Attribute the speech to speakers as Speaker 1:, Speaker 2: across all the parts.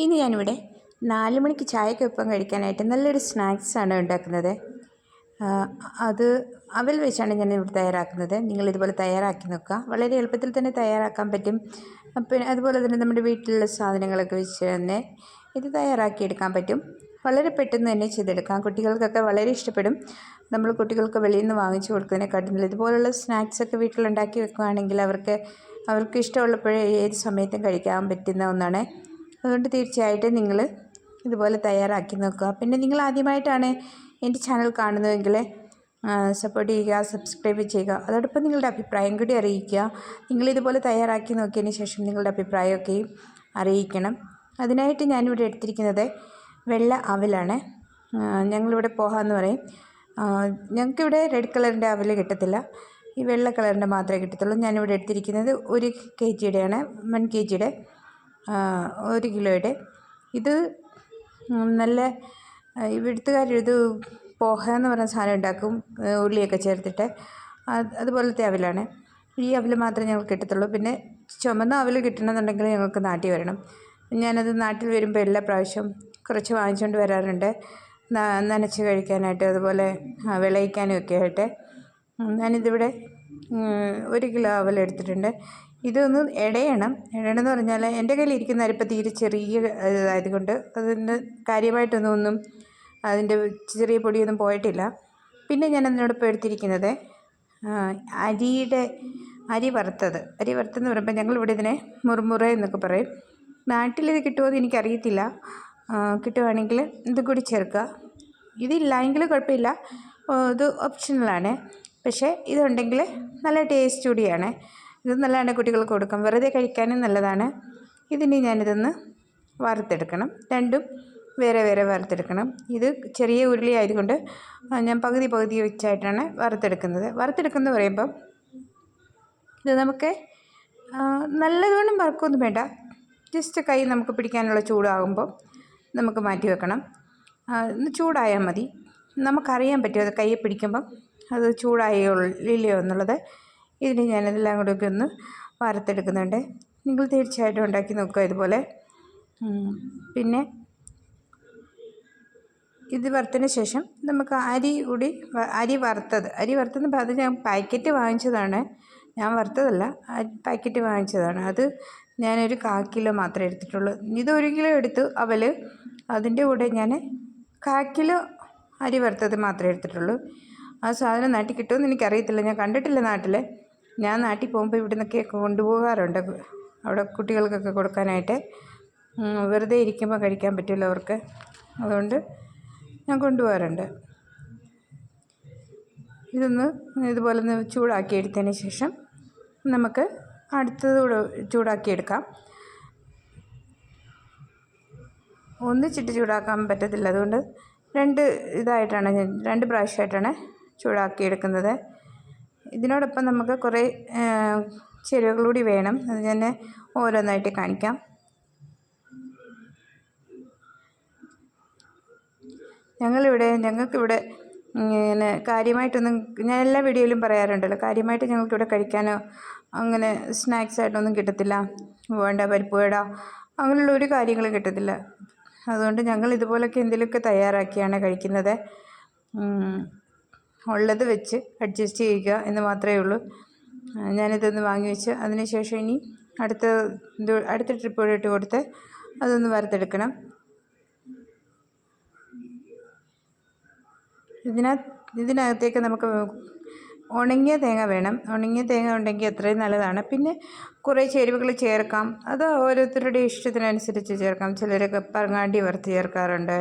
Speaker 1: ഇനി ഞാനിവിടെ 4 മണിക്ക് ചായക്കൊപ്പം കഴിക്കാനായിട്ട് നല്ലൊരു സ്നാക്സാണ് ഉണ്ടാക്കുന്നത്. അത് അവൽ വെച്ചാണ് ഞാനിവിടെ തയ്യാറാക്കുന്നത്. നിങ്ങളിതുപോലെ തയ്യാറാക്കി നോക്കുക. വളരെ എളുപ്പത്തിൽ തന്നെ തയ്യാറാക്കാൻ പറ്റും. പിന്നെ അതുപോലെ തന്നെ നമ്മുടെ വീട്ടിലുള്ള സാധനങ്ങളൊക്കെ വെച്ച് തന്നെ ഇത് തയ്യാറാക്കിയെടുക്കാൻ പറ്റും. വളരെ പെട്ടെന്ന് തന്നെ ചെയ്തെടുക്കാം. കുട്ടികൾക്കൊക്കെ വളരെ ഇഷ്ടപ്പെടും. നമ്മൾ കുട്ടികൾക്ക് വെളിയിൽ നിന്ന് വാങ്ങിച്ചു കൊടുക്കുന്നതിനെക്കാട്ടും ഇതുപോലുള്ള സ്നാക്സൊക്കെ വീട്ടിലുണ്ടാക്കി വെക്കുകയാണെങ്കിൽ അവർക്ക് ഇഷ്ടമുള്ളപ്പോഴേ ഏത് സമയത്തും കഴിക്കാൻ പറ്റുന്ന ഒന്നാണ്. അതുകൊണ്ട് തീർച്ചയായിട്ടും നിങ്ങൾ ഇതുപോലെ തയ്യാറാക്കി നോക്കുക. പിന്നെ നിങ്ങൾ ആദ്യമായിട്ടാണ് എൻ്റെ ചാനൽ കാണുന്നതെങ്കിൽ സപ്പോർട്ട് ചെയ്യുക, സബ്സ്ക്രൈബ് ചെയ്യുക. അതോടൊപ്പം നിങ്ങളുടെ അഭിപ്രായം കൂടി അറിയിക്കുക. നിങ്ങളിതുപോലെ തയ്യാറാക്കി നോക്കിയതിന് ശേഷം നിങ്ങളുടെ അഭിപ്രായമൊക്കെ അറിയിക്കണം. അതിനായിട്ട് ഞാനിവിടെ എടുത്തിരിക്കുന്നത് വെള്ള അവലാണ്. ഞങ്ങളിവിടെ പോഹ എന്ന് പറയും. ഞങ്ങൾക്കിവിടെ റെഡ് കളറിൻ്റെ അവൽ കിട്ടത്തില്ല, ഈ വെള്ള കളറിൻ്റെ മാത്രമേ കിട്ടത്തുള്ളൂ. ഞാനിവിടെ എടുത്തിരിക്കുന്നത് 1 kgയുടെയാണ്, 1 kgയുടെ 1 കിലോയുടെ. ഇത് നല്ല ഇവിടുത്തുകാരിത് പോഹ എന്ന് പറയുന്ന സാധനം ഉണ്ടാക്കും, ഉള്ളിയൊക്കെ ചേർത്തിട്ട്. അതുപോലത്തെ അവലാണ്. ഈ അവൽ മാത്രമേ ഞങ്ങൾക്ക് കിട്ടത്തുള്ളൂ. പിന്നെ ചുമന്ന അവൽ കിട്ടണമെന്നുണ്ടെങ്കിൽ ഞങ്ങൾക്ക് നാട്ടിൽ വരണം. ഞാനത് നാട്ടിൽ വരുമ്പോൾ എല്ലാ പ്രാവശ്യം കുറച്ച് വാങ്ങിച്ചുകൊണ്ട് വരാറുണ്ട്, നനച്ച് കഴിക്കാനായിട്ട്, അതുപോലെ വിളയിക്കാനും ഒക്കെ ആയിട്ട്. ഞാനിതിവിടെ 1 കിലോ അവൽ എടുത്തിട്ടുണ്ട്. ഇതൊന്ന് ഇടയണമെന്ന് പറഞ്ഞാൽ എൻ്റെ കയ്യിലിരിക്കുന്ന അരിപ്പ തീരെ ചെറിയ ഇതായതുകൊണ്ട് അതിന് കാര്യമായിട്ടൊന്നും അതിൻ്റെ ചെറിയ പൊടിയൊന്നും പോയിട്ടില്ല. പിന്നെ ഞാൻ അതിനോടൊപ്പം എടുത്തിരിക്കുന്നത് അരി വറുത്തെന്ന് പറയുമ്പോൾ ഞങ്ങളിവിടെ ഇതിനെ മുറുമുറ എന്നൊക്കെ പറയും. നാട്ടിലിത് കിട്ടുമോ എന്ന് എനിക്കറിയത്തില്ല. കിട്ടുവാണെങ്കിൽ ഇത് കൂടി ചേർക്കുക. ഇതില്ലെങ്കിൽ കുഴപ്പമില്ല, ഇത് ഓപ്ഷണലാണ്. പക്ഷേ ഇതുണ്ടെങ്കിൽ നല്ല ടേസ്റ്റ് കൂടിയാണ്. ഇത് നല്ലതാണ്, കുട്ടികൾക്ക് കൊടുക്കാം, വെറുതെ കഴിക്കാനും നല്ലതാണ്. ഇതിന് ഞാനിതൊന്ന് വറുത്തെടുക്കണം. രണ്ടും വേറെ വേറെ വറുത്തെടുക്കണം. ഇത് ചെറിയ ഉരുളി ആയതുകൊണ്ട് ഞാൻ പകുതി വെച്ചായിട്ടാണ് വറുത്തെടുക്കുന്നത് പറയുമ്പം ഇത് നമുക്ക് നല്ലതുകൊണ്ടും വറുക്കൊന്നും വേണ്ട, ജസ്റ്റ് കൈ നമുക്ക് പിടിക്കാനുള്ള ചൂടാകുമ്പോൾ നമുക്ക് മാറ്റി വെക്കണം. ഒന്ന് ചൂടായാൽ മതി. നമുക്കറിയാൻ പറ്റും അത് കൈ പിടിക്കുമ്പം അത് ചൂടായോ ഇല്ലയോ എന്നുള്ളത്. ഇതിന് ഞാനതെല്ലാം കൂടെ ഒക്കെ ഒന്ന് വറുത്തെടുക്കുന്നുണ്ട്. നിങ്ങൾ തീർച്ചയായിട്ടും ഉണ്ടാക്കി നോക്കുക ഇതുപോലെ. പിന്നെ ഇത് വറുത്തതിന് ശേഷം നമുക്ക് അരി വറുത്തത് അത് ഞാൻ പാക്കറ്റ് വാങ്ങിച്ചതാണ്, ഞാൻ വറുത്തതല്ല, പാക്കറ്റ് വാങ്ങിച്ചതാണ്. അത് ഞാനൊരു 1/4 കിലോ മാത്രമേ എടുത്തിട്ടുള്ളൂ. ഇത് 1 കിലോ എടുത്തു അവൽ, അതിൻ്റെ കൂടെ ഞാൻ 1/4 കിലോ അരി വറുത്തത് മാത്രമേ എടുത്തിട്ടുള്ളൂ. ആ സാധനം നാട്ടിൽ കിട്ടുമെന്ന് എനിക്കറിയത്തില്ല, ഞാൻ കണ്ടിട്ടില്ല നാട്ടിൽ. ഞാൻ നാട്ടിൽ പോകുമ്പോൾ ഇവിടെ നിന്നൊക്കെ കൊണ്ടുപോകാറുണ്ട്, അവിടെ കുട്ടികൾക്കൊക്കെ കൊടുക്കാനായിട്ട്. വെറുതെ ഇരിക്കുമ്പോൾ കഴിക്കാൻ പറ്റുമല്ലോ അവർക്ക്, അതുകൊണ്ട് ഞാൻ കൊണ്ടുപോകാറുണ്ട്. ഇതൊന്ന് ഇതുപോലെ ഒന്ന് ചൂടാക്കി എടുത്തതിന് ശേഷം നമുക്ക് അടുത്തതുകൂടെ ചൂടാക്കിയെടുക്കാം. ഒന്നിച്ചിട്ട് ചൂടാക്കാൻ പറ്റത്തില്ല, അതുകൊണ്ട് 2 പ്രാവശ്യമായിട്ടാണ് ചൂടാക്കിയെടുക്കുന്നത്. ഇതിനോടൊപ്പം നമുക്ക് കുറേ ചേരുവകളൂടി വേണം, അത് ഞാൻ ഓരോന്നായിട്ട് കാണിക്കാം. ഞങ്ങൾക്കിവിടെ ഇങ്ങനെ കാര്യമായിട്ടൊന്നും, ഞാൻ എല്ലാ വീഡിയോയിലും പറയാറുണ്ടല്ലോ, കാര്യമായിട്ട് ഞങ്ങൾക്കിവിടെ കഴിക്കാനോ അങ്ങനെ സ്നാക്സായിട്ടൊന്നും കിട്ടത്തില്ല. വേണ്ട പരിപ്പ് വട അങ്ങനെയുള്ള ഒരു കാര്യങ്ങളും കിട്ടത്തില്ല. അതുകൊണ്ട് ഞങ്ങൾ ഇതുപോലൊക്കെ എന്തെങ്കിലുമൊക്കെ തയ്യാറാക്കിയാണ് കഴിക്കുന്നത്. ഉള്ളത് വെച്ച് അഡ്ജസ്റ്റ് ചെയ്യുക എന്ന് മാത്രമേ ഉള്ളൂ. ഞാനിതൊന്ന് വാങ്ങി വെച്ച് അതിന് ശേഷം ഇനി അടുത്ത ട്രിപ്പ് ഇട്ട് കൊടുത്ത് അതൊന്ന് വറുത്തെടുക്കണം. ഇതിനകത്തേക്ക് നമുക്ക് ഉണങ്ങിയ തേങ്ങ വേണം. ഉണങ്ങിയ തേങ്ങ ഉണ്ടെങ്കിൽ അത്രയും നല്ലതാണ്. പിന്നെ കുറേ ചേരുവകൾ ചേർക്കാം, അത് ഓരോരുത്തരുടെ ഇഷ്ടത്തിനനുസരിച്ച് ചേർക്കാം. ചിലരൊക്കെ പറങ്ങാണ്ടി വറുത്ത് ചേർക്കാറുണ്ട്,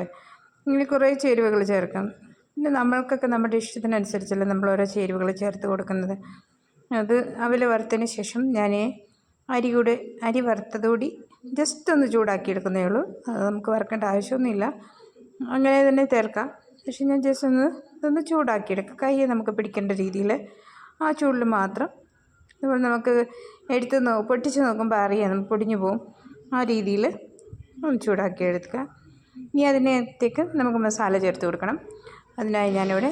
Speaker 1: ഇങ്ങനെ കുറേ ചേരുവകൾ ചേർക്കാം. പിന്നെ നമ്മൾക്കൊക്കെ നമ്മുടെ ഇഷ്ടത്തിനനുസരിച്ചല്ല നമ്മൾ ഓരോ ചേരുവകൾ ചേർത്ത് കൊടുക്കുന്നത്. അത് അവൽ വറുത്തതിന് ശേഷം ഞാൻ അരി വറുത്തതുകൂടി ജസ്റ്റ് ഒന്ന് ചൂടാക്കിയെടുക്കുന്നേ ഉള്ളൂ. അത് നമുക്ക് വറുക്കേണ്ട ആവശ്യമൊന്നുമില്ല, അങ്ങനെ തന്നെ ചേർക്കാം. പക്ഷെ ഞാൻ ജസ്റ്റ് ഇതൊന്ന് ചൂടാക്കിയെടുക്കുക, കൈ നമുക്ക് പിടിക്കേണ്ട രീതിയിൽ, ആ ചൂടിൽ മാത്രം. അതുപോലെ നമുക്ക് പൊട്ടിച്ച് നോക്കുമ്പോൾ അറിയാം പൊടിഞ്ഞു പോകും, ആ രീതിയിൽ ഒന്ന് ചൂടാക്കിയെടുക്കുക. ഇനി അതിനകത്തേക്ക് നമുക്ക് മസാല ചേർത്ത് കൊടുക്കണം. അതിനായി ഞാനിവിടെ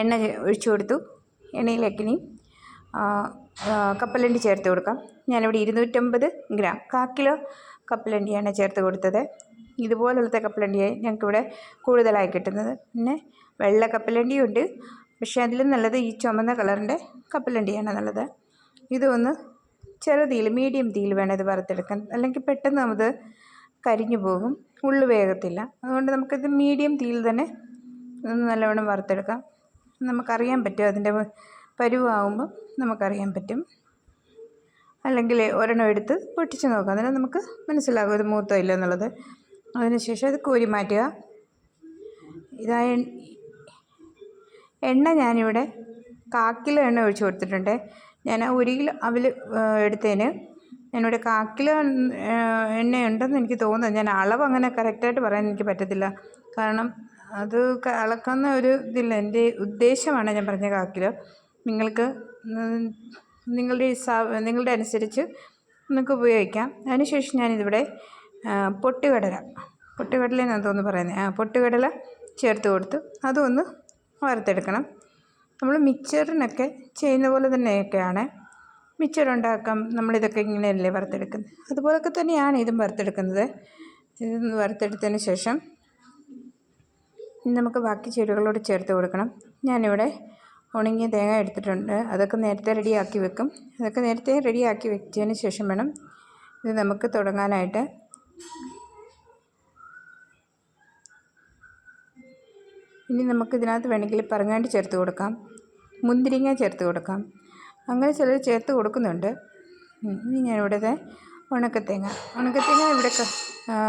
Speaker 1: എണ്ണ ഒഴിച്ചു കൊടുത്തു. എണ്ണയിലേക്ക് ഇനി കപ്പലണ്ടി ചേർത്ത് കൊടുക്കാം. ഞാനിവിടെ 250 ഗ്രാം, 1/4 കപ്പലണ്ടിയാണ് ചേർത്ത് കൊടുത്തത്. ഇതുപോലത്തെ കപ്പലണ്ടിയായി ഞങ്ങൾക്കിവിടെ കൂടുതലായി കിട്ടുന്നത്. പിന്നെ വെള്ള കപ്പലണ്ടിയും ഉണ്ട്, പക്ഷേ അതിലും നല്ലത് ഈ ചുമന്ന കളറിൻ്റെ കപ്പലണ്ടിയാണ് നല്ലത്. ഇതൊന്ന് ചെറു തീയിൽ, മീഡിയം തീയിൽ വേണം ഇത് വറുത്തെടുക്കാൻ, അല്ലെങ്കിൽ പെട്ടെന്ന് നമുക്ക് കരിഞ്ഞു പോകും, ഉള്ളു വേഗത്തില്ല. അതുകൊണ്ട് നമുക്കിത് മീഡിയം തീയിൽ തന്നെ നല്ലവണ്ണം വറുത്തെടുക്കാം. നമുക്കറിയാൻ പറ്റും അതിൻ്റെ പരുവാകുമ്പോൾ നമുക്കറിയാൻ പറ്റും. അല്ലെങ്കിൽ ഒരെണ്ണം എടുത്ത് പൊട്ടിച്ച് നോക്കാം, അതിന് നമുക്ക് മനസ്സിലാകും ഇത് മൂത്തോ ഇല്ല എന്നുള്ളത്. അതിനുശേഷം അത് കോരി മാറ്റുക. ഇതായ എണ്ണ ഞാനിവിടെ 1/4 കിലോ എണ്ണ ഒഴിച്ച് കൊടുത്തിട്ടുണ്ട്. ഞാൻ 1 കിലോ അവൽ എടുത്തതിന് ഞാനിവിടെ 1/4 കിലോ എണ്ണയുണ്ടെന്ന് എനിക്ക് തോന്നുന്നത്. ഞാൻ അളവ് അങ്ങനെ കറക്റ്റായിട്ട് പറയാൻ എനിക്ക് പറ്റത്തില്ല, കാരണം അത് അളക്കുന്ന ഒരു ഇതില്ല. എൻ്റെ ഉദ്ദേശമാണ് ഞാൻ പറഞ്ഞ 1/4 കിലോ. നിങ്ങൾക്ക് നിങ്ങളുടെ അനുസരിച്ച് നിങ്ങൾക്ക് ഉപയോഗിക്കാം. അതിനുശേഷം ഞാനിതിവിടെ പൊട്ടുകടലയെന്നാണ് തോന്നുന്നു പറയുന്നത്, പൊട്ടുകടല ചേർത്ത് കൊടുത്തു. അതൊന്ന് വറുത്തെടുക്കണം. നമ്മൾ മിക്സറിനൊക്കെ ചെയ്യുന്ന പോലെ തന്നെയൊക്കെയാണ് മിക്സർ ഉണ്ടാക്കാം. നമ്മളിതൊക്കെ ഇങ്ങനെയല്ലേ വറുത്തെടുക്കുന്നത്, അതുപോലൊക്കെ തന്നെയാണ് ഇതും വറുത്തെടുക്കുന്നത്. ഇതൊന്ന് വറുത്തെടുത്തതിന് ശേഷം നമുക്ക് ബാക്കി ചേരുവകളോട് ചേർത്ത് കൊടുക്കണം. ഞാനിവിടെ ഉണങ്ങിയ തേങ്ങ എടുത്തിട്ടുണ്ട്, അതൊക്കെ നേരത്തെ റെഡിയാക്കി വെക്കും. അതൊക്കെ നേരത്തെ റെഡിയാക്കി വെച്ചതിന് ശേഷം വേണം ഇത് നമുക്ക് തുടങ്ങാനായിട്ട്. ഇനി നമുക്ക് ഇതിനകത്ത് വേണമെങ്കിൽ പറങ്ങാണ്ടി ചേർത്ത് കൊടുക്കാം, മുന്തിരിങ്ങ ചേർത്ത് കൊടുക്കാം, അങ്ങനെ ചിലർ ചേർത്ത് കൊടുക്കുന്നുണ്ട്. ഇനി ഞാനിവിടുത്തെ ഉണക്കത്തേങ്ങ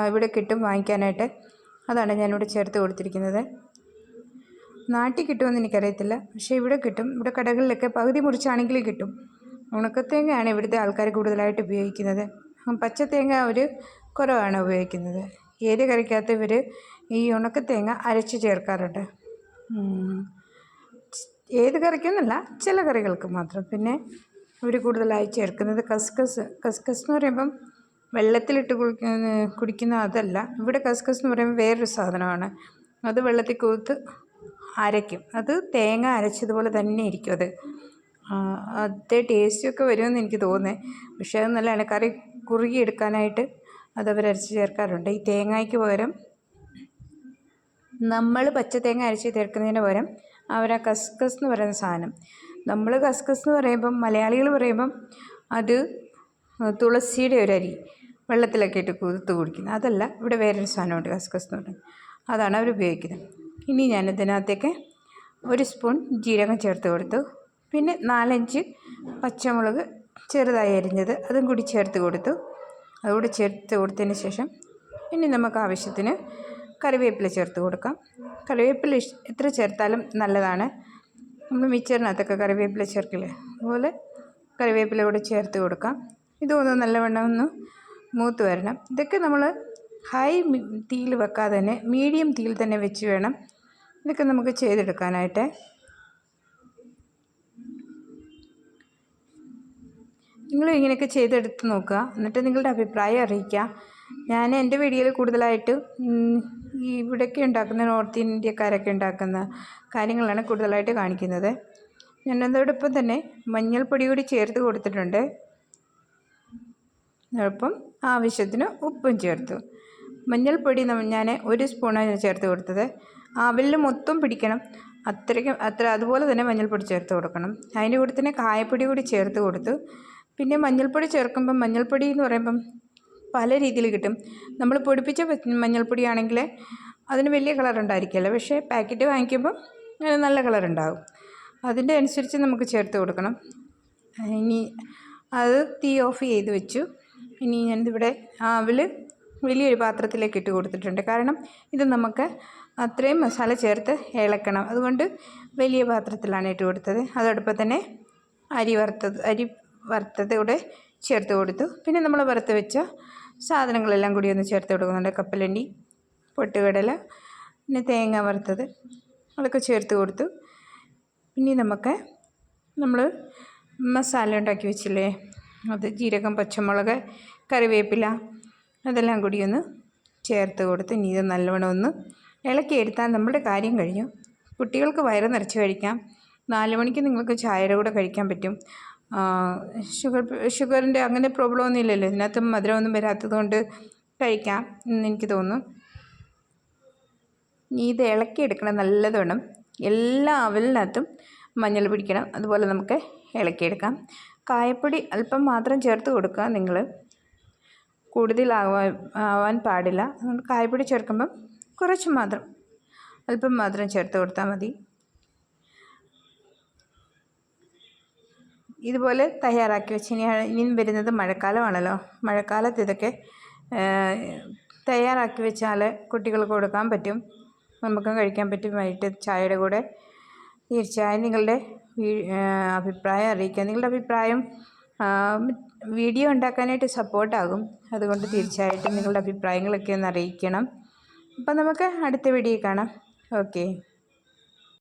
Speaker 1: ഇവിടെ കിട്ടും വാങ്ങിക്കാനായിട്ട്, അതാണ് ഞാനിവിടെ ചേർത്ത് കൊടുത്തിരിക്കുന്നത്. നാട്ടിൽ കിട്ടുമെന്ന് എനിക്കറിയത്തില്ല, പക്ഷേ ഇവിടെ കിട്ടും. ഇവിടെ കടകളിലൊക്കെ പകുതി മുറിച്ചാണെങ്കിലും കിട്ടും. ഉണക്കത്തേങ്ങയാണ് ഇവിടുത്തെ ആൾക്കാർ കൂടുതലായിട്ട് ഉപയോഗിക്കുന്നത്. പച്ചത്തേങ്ങ ഒരു കുറവാണ് ഉപയോഗിക്കുന്നത്. ഏത് കറിക്കകത്ത് ഇവർ ഈ ഉണക്കത്തേങ്ങ അരച്ച് ചേർക്കാറുണ്ട്. ഏത് കറിക്കൊന്നുമല്ല, ചില കറികൾക്ക് മാത്രം. പിന്നെ ഇവർ കൂടുതലായി ചേർക്കുന്നത് കസ്കസ് എന്ന് പറയുമ്പം വെള്ളത്തിലിട്ട് കുടിക്കുന്ന അതല്ല. ഇവിടെ കസ്കസ് എന്ന് പറയുമ്പോൾ വേറൊരു സാധനമാണ്. അത് വെള്ളത്തിൽ കുതിർത്ത് അരയ്ക്കും. അത് തേങ്ങ അരച്ചതുപോലെ തന്നെ ഇരിക്കും. അതേ ടേസ്റ്റൊക്കെ വരുമെന്ന് എനിക്ക് തോന്നുന്നത്. പക്ഷേ അത് നല്ലതാണ്. കറി കുറുകിയെടുക്കാനായിട്ട് അതവർ അരച്ച് ചേർക്കാറുണ്ട്. ഈ തേങ്ങയ്ക്ക് പകരം നമ്മൾ പച്ചത്തേങ്ങ അരച്ച് ചേർക്കുന്നതിന് പകരം അവർ കസ്കസ് എന്ന് പറയുന്ന സാധനം, നമ്മൾ കസ്കസ് എന്ന് പറയുമ്പം മലയാളികൾ പറയുമ്പം അത് തുളസിയുടെ ഒരു അരി വെള്ളത്തിലൊക്കെ ഇട്ട് കുതിർത്ത് കുടിക്കുന്നത്. അതല്ല, ഇവിടെ വേറൊരു സാധനമുണ്ട് കസ്കസ് എന്ന് പറയുന്നത്, അതാണ് അവർ ഉപയോഗിക്കുന്നത്. ഇനി ഞാനിതിനകത്തേക്ക് 1 സ്പൂൺ ജീരകം ചേർത്ത് കൊടുത്തു. പിന്നെ 4-5 പച്ചമുളക് ചെറുതായി അരിഞ്ഞത് അതും കൂടി ചേർത്ത് കൊടുത്തു. അതുകൂടി ചേർത്ത് കൊടുത്തതിന് ശേഷം ഇനി നമുക്ക് ആവശ്യത്തിന് കറിവേപ്പില ചേർത്ത് കൊടുക്കാം. കറിവേപ്പില എത്ര ചേർത്താലും നല്ലതാണ്. നമ്മൾ മിക്സറിനകത്തൊക്കെ കറിവേപ്പില ചേർക്കില്ലേ, അതുപോലെ കറിവേപ്പില കൂടി ചേർത്ത് കൊടുക്കാം. ഇതൊന്ന് നല്ലവണ്ണം ഒന്ന് മൂത്ത് വരണം. ഇതൊക്കെ നമ്മൾ ഹൈ തീയിൽ വെക്കാതെ തന്നെ മീഡിയം തീയിൽ തന്നെ വെച്ച് വേണം ഇതൊക്കെ നമുക്ക് ചെയ്തെടുക്കാനായിട്ട്. നിങ്ങളും ഇങ്ങനെയൊക്കെ ചെയ്തെടുത്ത് നോക്കുക, എന്നിട്ട് നിങ്ങളുടെ അഭിപ്രായം അറിയിക്കുക. ഞാൻ എൻ്റെ വീഡിയോയിൽ കൂടുതലായിട്ട് ഇവിടെയൊക്കെ ഉണ്ടാക്കുന്ന നോർത്ത് ഇന്ത്യക്കാരൊക്കെ ഉണ്ടാക്കുന്ന കാര്യങ്ങളാണ് കൂടുതലായിട്ട് കാണിക്കുന്നത്. ഞാനതോടൊപ്പം തന്നെ മഞ്ഞൾപ്പൊടി കൂടി ചേർത്ത് കൊടുത്തിട്ടുണ്ട്. ഒപ്പം ആവശ്യത്തിന് ഉപ്പും ചേർത്തു. മഞ്ഞൾപ്പൊടി ഞാൻ 1 സ്പൂണാണ് ചേർത്ത് കൊടുത്തത്. അവലിൽ മൊത്തം പിടിക്കണം, അതുപോലെ തന്നെ മഞ്ഞൾപ്പൊടി ചേർത്ത് കൊടുക്കണം. അതിൻ്റെ കൂടെ തന്നെ കായപ്പൊടി കൂടി ചേർത്ത് കൊടുത്തു. പിന്നെ മഞ്ഞൾപ്പൊടി ചേർക്കുമ്പം, മഞ്ഞൾപ്പൊടി എന്ന് പറയുമ്പം പല രീതിയിൽ കിട്ടും. നമ്മൾ പൊടിപ്പിച്ച മഞ്ഞൾപ്പൊടി ആണെങ്കിൽ അതിന് വലിയ കളർ ഉണ്ടായിരിക്കില്ല, പക്ഷേ പാക്കറ്റ് വാങ്ങിക്കുമ്പം നല്ല കളർ ഉണ്ടാകും. അതിൻ്റെ അനുസരിച്ച് നമുക്ക് ചേർത്ത് കൊടുക്കണം. ഇനി അത് തീ ഓഫ് ചെയ്ത് വെച്ചു. ഇനി ഞാനിതിവിടെ അവൽ വലിയൊരു പാത്രത്തിലേക്ക് ഇട്ട് കൊടുത്തിട്ടുണ്ട്, കാരണം ഇത് നമുക്ക് അത്രയും മസാല ചേർത്ത് ഇളക്കണം. അതുകൊണ്ട് വലിയ പാത്രത്തിലാണ് ഇട്ട് കൊടുത്തത്. അതോടൊപ്പം തന്നെ അരി വറുത്തത് കൂടെ ചേർത്ത് കൊടുത്തു. പിന്നെ നമ്മൾ വറുത്ത് വെച്ച സാധനങ്ങളെല്ലാം കൂടി ഒന്ന് ചേർത്ത് കൊടുക്കുന്നുണ്ട്. കപ്പലണ്ടി, പൊട്ടുകടല, പിന്നെ തേങ്ങ വറുത്തത്, അതൊക്കെ ചേർത്ത് കൊടുത്തു. പിന്നെ നമ്മൾ മസാല ഉണ്ടാക്കി വെച്ചില്ലേ, അത് ജീരകം, പച്ചമുളക്, കറിവേപ്പില, അതെല്ലാം കൂടി ഒന്ന് ചേർത്ത് കൊടുത്ത് ഇനി ഇത് നല്ലവണ്ണം ഒന്ന് ഇളക്കിയെടുത്താൽ നമ്മുടെ കാര്യം കഴിഞ്ഞു. കുട്ടികൾക്ക് വയറ് നിറച്ച് കഴിക്കാം. 4 മണിക്ക് നിങ്ങൾക്ക് ചായയുടെ കൂടെ കഴിക്കാൻ പറ്റും. ഷുഗറിൻ്റെ അങ്ങനെ പ്രോബ്ലം ഒന്നും ഇല്ലല്ലോ, ഇതിനകത്ത് മധുരമൊന്നും വരാത്തത് കൊണ്ട് കഴിക്കാം എന്ന് എനിക്ക് തോന്നുന്നു. ഇനി ഇത് ഇളക്കിയെടുക്കണം നല്ലതുവേണം. എല്ലാ അവലിനകത്തും മഞ്ഞൾ പിടിക്കണം. അതുപോലെ നമുക്ക് ഇളക്കിയെടുക്കാം. കായപ്പൊടി അല്പം മാത്രം ചേർത്ത് കൊടുക്കുക. നിങ്ങൾ കൂടുതലാവാൻ പാടില്ല. അതുകൊണ്ട് കായപ്പൊടി ചേർക്കുമ്പം കുറച്ച് മാത്രം, അല്പം മാത്രം ചേർത്ത് കൊടുത്താൽ മതി. ഇതുപോലെ തയ്യാറാക്കി വെച്ച് ഇനിയും വരുന്നത് മഴക്കാലമാണല്ലോ. മഴക്കാലത്ത് ഇതൊക്കെ തയ്യാറാക്കി വെച്ചാൽ കുട്ടികൾക്ക് കൊടുക്കാൻ പറ്റും, നമുക്കും കഴിക്കാൻ പറ്റും. വൈകിട്ട് ചായയുടെ കൂടെ തീർച്ചയായും നിങ്ങളുടെ അഭിപ്രായം അറിയിക്കുക. നിങ്ങളുടെ അഭിപ്രായം വീഡിയോ ഉണ്ടാക്കാനായിട്ട് സപ്പോർട്ടാകും. അതുകൊണ്ട് തീർച്ചയായിട്ടും നിങ്ങളുടെ അഭിപ്രായങ്ങളൊക്കെ ഒന്ന് അറിയിക്കണം. അപ്പം നമുക്ക് അടുത്ത വീഡിയോ കാണാം. ഓക്കെ.